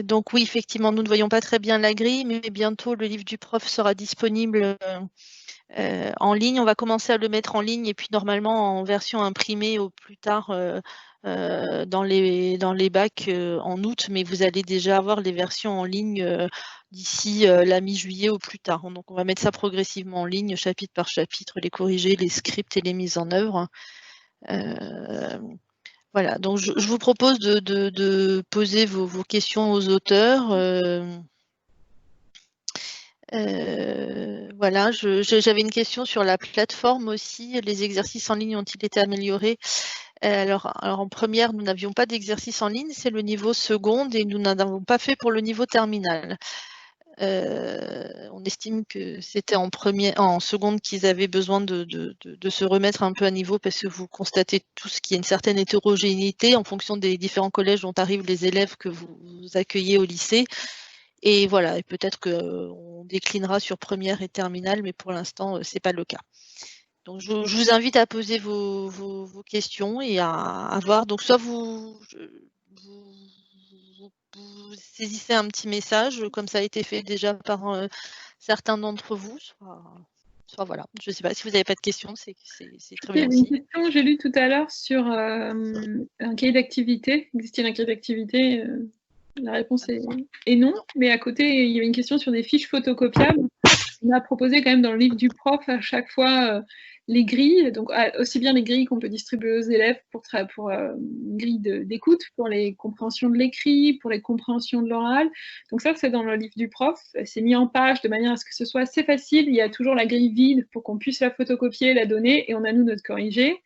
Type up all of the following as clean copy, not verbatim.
Donc oui, effectivement, nous ne voyons pas très bien la grille, mais bientôt le livre du prof sera disponible en ligne. On va commencer à le mettre en ligne et puis normalement en version imprimée au plus tard dans les bacs en août, mais vous allez déjà avoir les versions en ligne d'ici la mi-juillet au plus tard. Donc on va mettre ça progressivement en ligne, chapitre par chapitre, les corriger, les scripts et les mises en œuvre. Voilà, donc je vous propose de poser vos questions aux auteurs. Voilà, j'avais une question sur la plateforme aussi. Les exercices en ligne ont-ils été améliorés? Alors, en première, nous n'avions pas d'exercice en ligne, c'est le niveau seconde et nous n'en avons pas fait pour le niveau terminal. On estime que c'était en seconde qu'ils avaient besoin de se remettre un peu à niveau parce que vous constatez tous qu'il y a une certaine hétérogénéité en fonction des différents collèges dont arrivent les élèves que vous accueillez au lycée. Et voilà, et peut-être qu'on déclinera sur première et terminale, mais pour l'instant, ce n'est pas le cas. Donc, je vous invite à poser vos questions et à voir. Donc, soit vous saisissez un petit message, comme ça a été fait déjà par certains d'entre vous, soit voilà. Je ne sais pas si vous n'avez pas de questions, c'est très bien aussi. Il y avait une question, j'ai lu tout à l'heure sur un cahier d'activité. Existe-t-il un cahier d'activité La réponse est non, mais à côté, il y avait une question sur des fiches photocopiables. On a proposé quand même dans le livre du prof à chaque fois les grilles, donc aussi bien les grilles qu'on peut distribuer aux élèves pour une grille d'écoute, pour les compréhensions de l'écrit, pour les compréhensions de l'oral. Donc ça, c'est dans le livre du prof. C'est mis en page de manière à ce que ce soit assez facile. Il y a toujours la grille vide pour qu'on puisse la photocopier, la donner, et on a nous notre corrigé.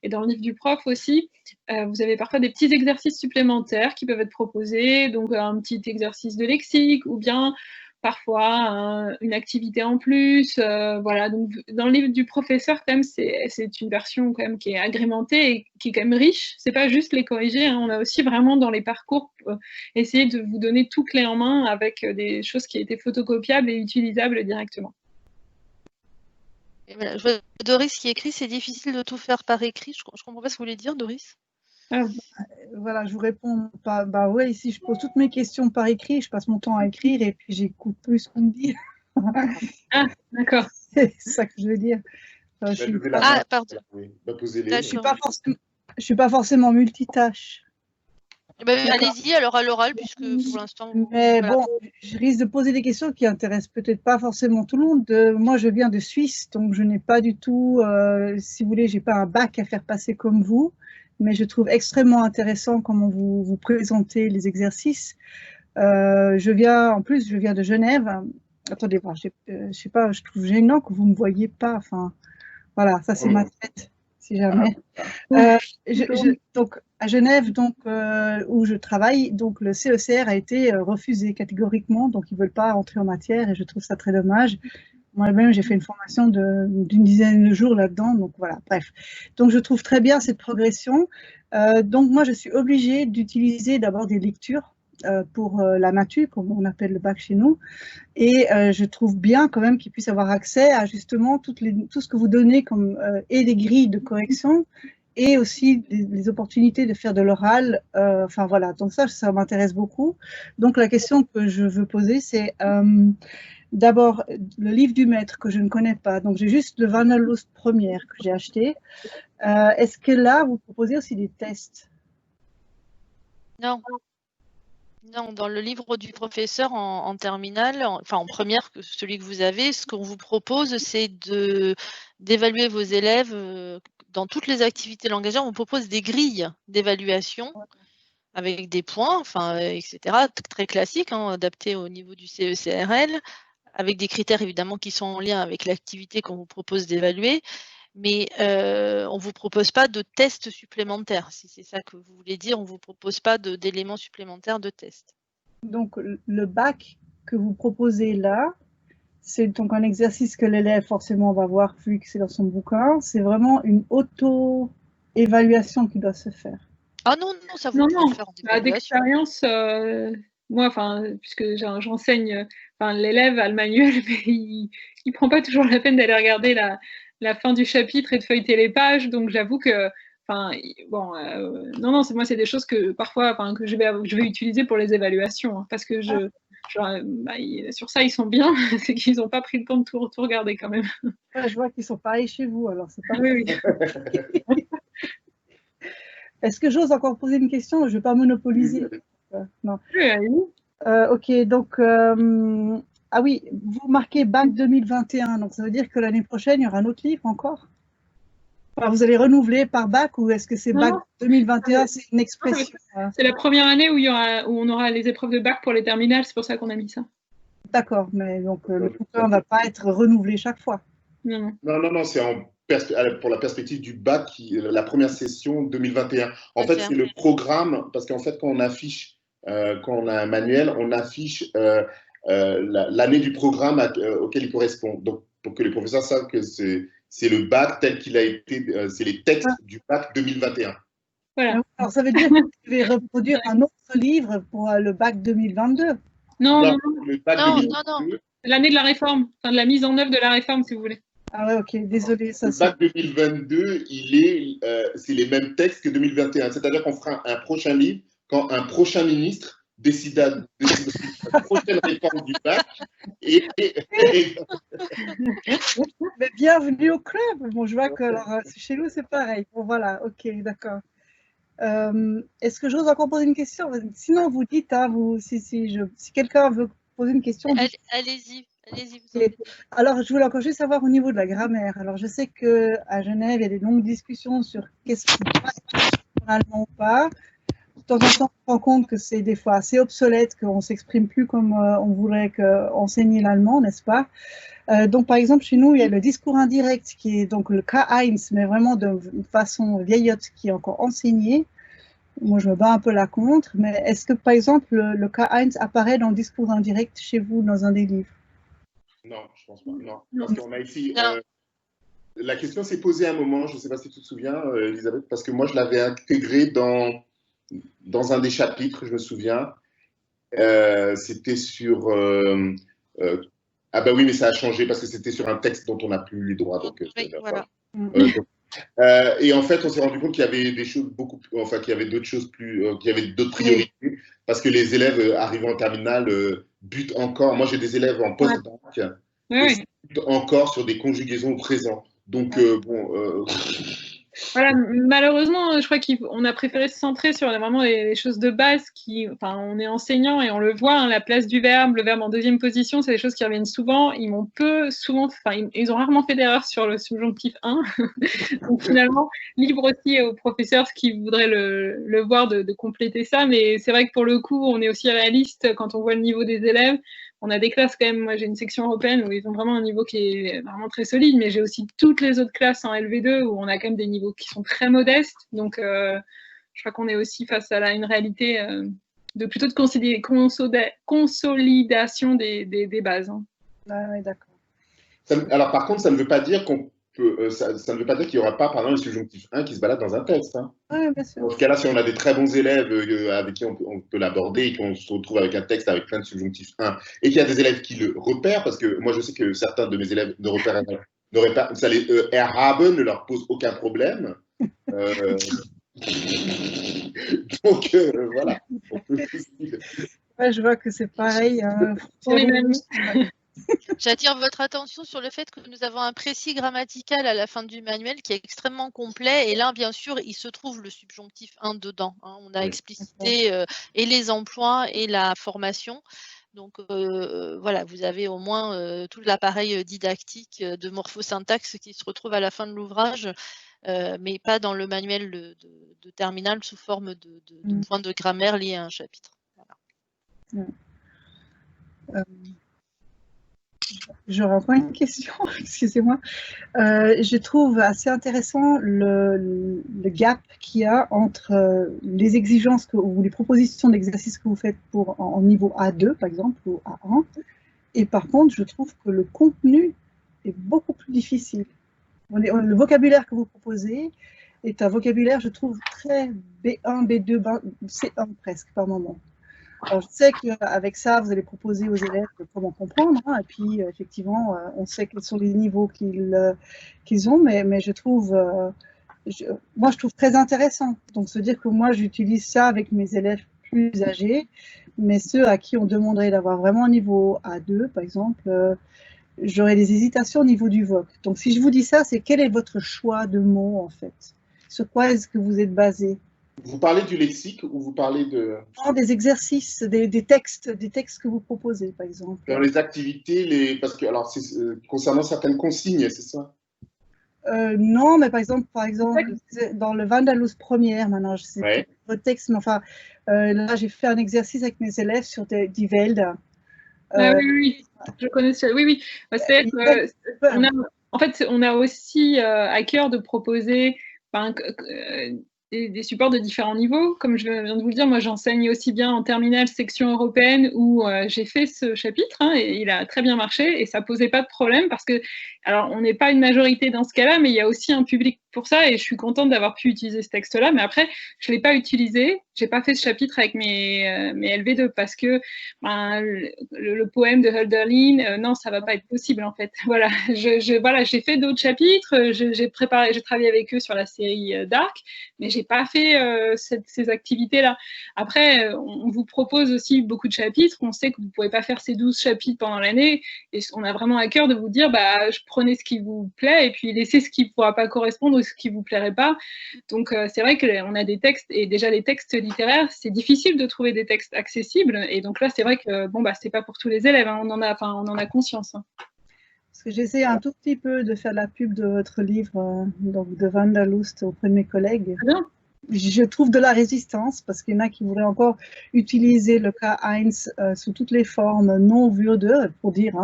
Et dans le livre du prof aussi, vous avez parfois des petits exercices supplémentaires qui peuvent être proposés, donc un petit exercice de lexique, ou bien parfois une activité en plus, voilà. Donc dans le livre du professeur, quand même, c'est une version quand même qui est agrémentée et qui est quand même riche. C'est pas juste les corriger, hein. On a aussi vraiment dans les parcours essayé de vous donner tout clé en main avec des choses qui étaient photocopiables et utilisables directement. Et voilà, je vois Doris qui écrit, c'est difficile de tout faire par écrit. Je comprends pas ce que vous voulez dire, Doris. Voilà, je vous réponds pas. Bah ouais, ici je pose toutes mes questions par écrit, je passe mon temps à écrire et puis j'écoute plus ce qu'on me dit. Ah, d'accord. C'est ça que je veux dire. Pardon. Oui, posez-les. Je suis pas forcément multitâche. Allez-y, alors à l'oral, puisque pour l'instant. Mais voilà. Bon, je risque de poser des questions qui intéressent peut-être pas forcément tout le monde. Moi, je viens de Suisse, donc je n'ai pas du tout, si vous voulez, j'ai pas un bac à faire passer comme vous, mais je trouve extrêmement intéressant comment vous présentez les exercices. Je viens de Genève. Attendez, je sais pas, je trouve gênant que vous me voyez pas. Enfin, voilà, ça c'est ma tête, si jamais. Donc à Genève, donc où je travaille, donc le CECR a été refusé catégoriquement, donc ils veulent pas entrer en matière et je trouve ça très dommage. Moi-même, j'ai fait une formation d'une dizaine de jours là-dedans, donc voilà, bref. Donc je trouve très bien cette progression. Donc moi, je suis obligée d'utiliser d'abord des lectures pour la matu, comme on appelle le bac chez nous, et je trouve bien quand même qu'ils puissent avoir accès à justement tout ce que vous donnez comme et des grilles de correction et aussi les opportunités de faire de l'oral. Enfin voilà, donc ça m'intéresse beaucoup. Donc la question que je veux poser, c'est d'abord le livre du maître que je ne connais pas. Donc j'ai juste le Van der Loos première que j'ai acheté. Est-ce que là, vous proposez aussi des tests? Non. Non, dans le livre du professeur en terminale, enfin en première, celui que vous avez, ce qu'on vous propose, c'est d'évaluer vos élèves dans toutes les activités langagières. On vous propose des grilles d'évaluation avec des points, enfin, etc., très classiques, hein, adaptés au niveau du CECRL, avec des critères évidemment qui sont en lien avec l'activité qu'on vous propose d'évaluer. Mais on ne vous propose pas de tests supplémentaires, si c'est ça que vous voulez dire. On ne vous propose pas d'éléments supplémentaires de tests. Donc, le bac que vous proposez là, c'est donc un exercice que l'élève forcément va voir vu que c'est dans son bouquin. C'est vraiment une auto-évaluation qui doit se faire. Ah non, non, ça vous pouvez le faire en évaluation. D'expérience, moi, puisque j'enseigne, l'élève a le manuel, mais il prend pas toujours la peine d'aller regarder la fin du chapitre et de feuilleter les pages. Donc j'avoue que, enfin, bon, non, moi, c'est des choses que parfois, que je vais utiliser pour les évaluations, hein, parce que sur ça, ils sont bien, c'est qu'ils n'ont pas pris le temps de tout regarder quand même. Ouais, je vois qu'ils sont pareils chez vous, alors c'est pas. Oui. Est-ce que j'ose encore poser une question? Je ne vais pas monopoliser. Non. Oui, allez-y. Ok, donc, ah oui, vous marquez bac 2021, donc ça veut dire que l'année prochaine, il y aura un autre livre encore? Enfin, vous allez renouveler par bac ou est-ce que c'est bac 2021, c'est une expression? C'est la première année où on aura les épreuves de bac pour les terminales, c'est pour ça qu'on a mis ça. D'accord, mais donc le concours ne va pas être renouvelé chaque fois? Non, c'est pour la perspective du bac, la première session 2021. En fait, c'est le programme, parce qu'en fait, quand on affiche, quand on a un manuel, on affiche l'année du programme auquel il correspond. Donc, pour que les professeurs savent que c'est le bac tel qu'il a été, c'est les textes du bac 2021. Voilà. Alors, ça veut dire que vous devez reproduire un autre livre pour le bac 2022? Non. Le bac 2022. L'année de la réforme, de la mise en œuvre de la réforme, si vous voulez. Ah ouais, ok, désolé. Le bac 2022, c'est les mêmes textes que 2021. C'est-à-dire qu'on fera un prochain livre quand un prochain ministre décidera de la prochaine réforme du bac. Mais bienvenue au club. Bon, je vois que chez nous, c'est pareil. Bon, voilà, ok, d'accord. Est-ce que j'ose encore poser une question? Sinon, vous dites, hein, si quelqu'un veut poser une question. Allez-y. Alors, je voulais encore juste savoir au niveau de la grammaire. Alors, je sais qu'à Genève, il y a des longues discussions sur qu'est-ce qui passe en allemand ou pas. De temps en temps, on se rend compte que c'est des fois assez obsolète, qu'on ne s'exprime plus comme on voudrait enseigner l'allemand, n'est-ce pas? Donc, par exemple, chez nous, il y a le discours indirect qui est donc le K1, mais vraiment de façon vieillotte qui est encore enseigné. Moi, je me bats un peu là contre, mais est-ce que, par exemple, le K1 apparaît dans le discours indirect chez vous dans un des livres? Non, je pense pas. Non. Parce qu'on a ici. La question s'est posée à un moment, je ne sais pas si tu te souviens, Elisabeth, parce que moi, je l'avais intégré dans un des chapitres, je me souviens. C'était sur. Ah ben oui, mais ça a changé parce que c'était sur un texte dont on n'a plus les droits. Donc, voilà. Et en fait, on s'est rendu compte qu'il y avait des choses qu'il y avait d'autres choses qu'il y avait d'autres priorités, parce que les élèves arrivant en terminale butent encore. Moi, j'ai des élèves en post-bac qui butent encore sur des conjugaisons au présent. Donc, Voilà, malheureusement, je crois qu'on a préféré se centrer sur vraiment les choses de base on est enseignant et on le voit, hein, la place du verbe, le verbe en deuxième position, c'est des choses qui reviennent souvent. Ils ont rarement fait d'erreur sur le subjonctif 1. Donc finalement, libre aussi aux professeurs qui voudraient le voir de compléter ça. Mais c'est vrai que pour le coup, on est aussi réaliste quand on voit le niveau des élèves. On a des classes quand même, moi j'ai une section européenne où ils ont vraiment un niveau qui est vraiment très solide, mais j'ai aussi toutes les autres classes en LV2 où on a quand même des niveaux qui sont très modestes. Donc je crois qu'on est aussi face à une réalité plutôt de consolidation des bases. Hein. Ah oui, d'accord. Alors par contre, ça ne veut pas dire ça ne veut pas dire qu'il n'y aura pas, par exemple, le subjonctif 1 qui se balade dans un texte. Hein. Oui, bien sûr. Dans ce cas-là, si on a des très bons élèves avec qui on peut l'aborder et qu'on se retrouve avec un texte avec plein de subjonctifs 1 et qu'il y a des élèves qui le repèrent, parce que moi je sais que certains de mes élèves ne repèrent pas, ça les erhaben ne leur pose aucun problème. Donc voilà. Ouais, je vois que c'est pareil. On est même. J'attire votre attention sur le fait que nous avons un précis grammatical à la fin du manuel qui est extrêmement complet. Et là, bien sûr, il se trouve le subjonctif 1 dedans. Hein. On a explicité et les emplois et la formation. Donc voilà, vous avez au moins tout l'appareil didactique de morphosyntaxe qui se retrouve à la fin de l'ouvrage, mais pas dans le manuel de terminale sous forme de points de grammaire liés à un chapitre. Voilà. J'aurais encore une question, excusez-moi. Je trouve assez intéressant le gap qu'il y a entre les exigences ou les propositions d'exercice que vous faites en niveau A2, par exemple, ou A1. Et par contre, je trouve que le contenu est beaucoup plus difficile. Le vocabulaire que vous proposez est un vocabulaire, je trouve, très B1, B2, C1 presque par moment. Alors, je sais qu'avec ça, vous allez proposer aux élèves comment comprendre, hein, et puis effectivement, on sait quels sont les niveaux qu'ils ont, mais je trouve moi, je trouve très intéressant. Donc, se dire que moi, j'utilise ça avec mes élèves plus âgés, mais ceux à qui on demanderait d'avoir vraiment un niveau A2, par exemple, j'aurais des hésitations au niveau du VOC. Donc, si je vous dis ça, c'est quel est votre choix de mots, en fait? Sur quoi est-ce que vous êtes basé? Vous parlez du lexique ou vous parlez de… Non, des exercices, des textes que vous proposez, par exemple. Dans les activités, parce que, alors, concernant certaines consignes, c'est ça? Non, mais par exemple, dans le Vandalus première, maintenant, je sais Ouais. votre texte, mais enfin, là, j'ai fait un exercice avec mes élèves sur Die Welt. Oui, je connais ça. Oui. En fait, on a aussi à cœur de proposer des supports de différents niveaux. Comme je viens de vous le dire, moi j'enseigne aussi bien en terminale section européenne où j'ai fait ce chapitre et il a très bien marché et ça posait pas de problème parce que, alors on n'est pas une majorité dans ce cas-là, mais il y a aussi un public pour ça et je suis contente d'avoir pu utiliser ce texte-là. Mais après, je l'ai pas utilisé, j'ai pas fait ce chapitre avec mes LV2 parce que le poème de Hölderlin, non, ça va pas être possible en fait. Voilà, j'ai fait d'autres chapitres, j'ai travaillé avec eux sur la série Dark, mais j'ai pas fait ces activités-là. Après, on vous propose aussi beaucoup de chapitres, on sait que vous pouvez pas faire ces 12 chapitres pendant l'année, et on a vraiment à cœur de vous dire, prenez ce qui vous plaît, et puis laissez ce qui pourra pas correspondre ou ce qui vous plairait pas. Donc c'est vrai qu'on a des textes, et déjà les textes littéraires, c'est difficile de trouver des textes accessibles, et donc là c'est vrai que c'est pas pour tous les élèves, on en a conscience. Parce que j'essaie un tout petit peu de faire la pub de votre livre, donc de Vandalust auprès de mes collègues. Bien. Je trouve de la résistance parce qu'il y en a qui voudraient encore utiliser le K1 sous toutes les formes non würde pour dire.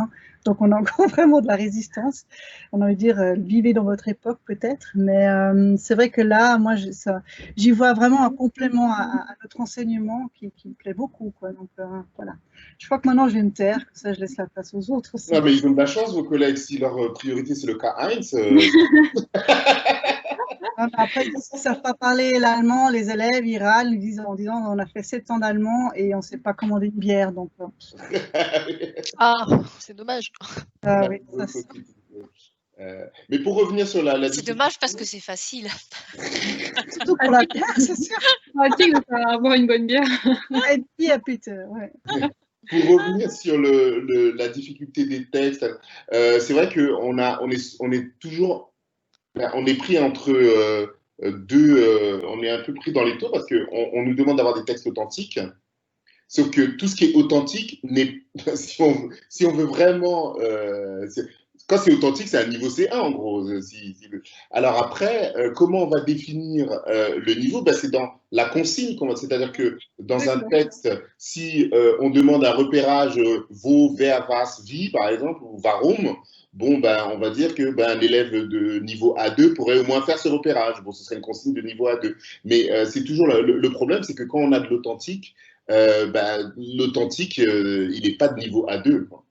Donc on a encore vraiment de la résistance. On a envie de dire vivez dans votre époque peut-être, mais c'est vrai que là, moi, j'y vois vraiment un complément à notre enseignement qui me plaît beaucoup, quoi. Donc voilà. Je crois que maintenant je vais me taire, que ça je laisse la place aux autres aussi. Non, mais ils ont de la chance, vos collègues, si leur priorité c'est le K1. Après, ils ne savent pas parler l'allemand, les élèves, ils râlent en disant on a fait 7 ans d'allemand et on ne sait pas commander une bière. Donc, c'est dommage. Oui, mais pour revenir sur la c'est dommage parce que c'est facile. Surtout pour la bière, c'est sûr. Pratique de faire avoir une bonne bière. Et puis à Peter, ouais. Pour revenir sur la difficulté des textes, c'est vrai qu'on est toujours, on est pris entre deux, on est un peu pris dans les taux parce qu'on nous demande d'avoir des textes authentiques. Sauf que tout ce qui est authentique, si on veut vraiment… quand c'est authentique, c'est un niveau C1 en gros. Alors après, comment on va définir le niveau? C'est dans la consigne. C'est-à-dire que dans un texte, si on demande un repérage vo, ver, vas, vi, par exemple, ou varum, on va dire que l'élève de niveau A2 pourrait au moins faire ce repérage. Bon, ce serait une consigne de niveau A2. Mais c'est toujours le problème, c'est que quand on a de l'authentique, l'authentique, il n'est pas de niveau A2. Quoi.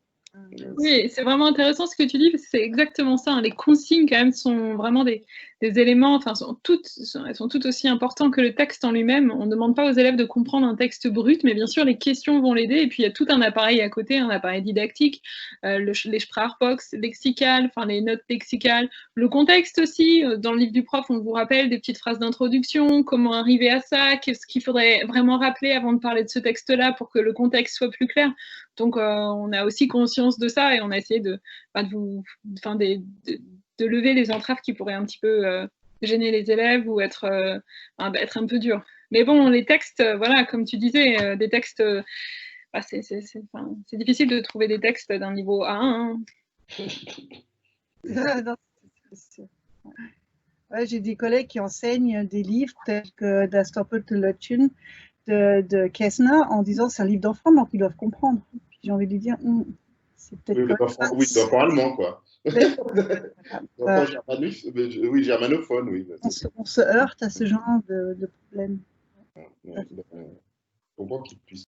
Oui, c'est vraiment intéressant ce que tu dis, parce que c'est exactement ça. Les consignes, quand même, sont vraiment des éléments, elles sont toutes aussi importantes que le texte en lui-même. On ne demande pas aux élèves de comprendre un texte brut, mais bien sûr, les questions vont l'aider. Et puis, il y a tout un appareil à côté, un appareil didactique, les Sprachbox lexicales, les notes lexicales, le contexte aussi. Dans le livre du prof, on vous rappelle des petites phrases d'introduction, comment arriver à ça, qu'est-ce qu'il faudrait vraiment rappeler avant de parler de ce texte-là pour que le contexte soit plus clair. Donc, on a aussi conscience de ça et on a essayé de lever les entraves qui pourraient un petit peu gêner les élèves ou être un peu dur. Mais bon, les textes, comme tu disais, des textes, c'est difficile de trouver des textes d'un niveau A1. J'ai des collègues qui enseignent des livres tels que Das Doppelte Lötchen de Kessner en disant c'est un livre d'enfant, donc ils doivent comprendre. Puis j'ai envie de dire, c'est peut-être d'enfant allemand, quoi. Germanophone, oui. On se heurte à ce genre de problème. Pour moi, qu'ils puissent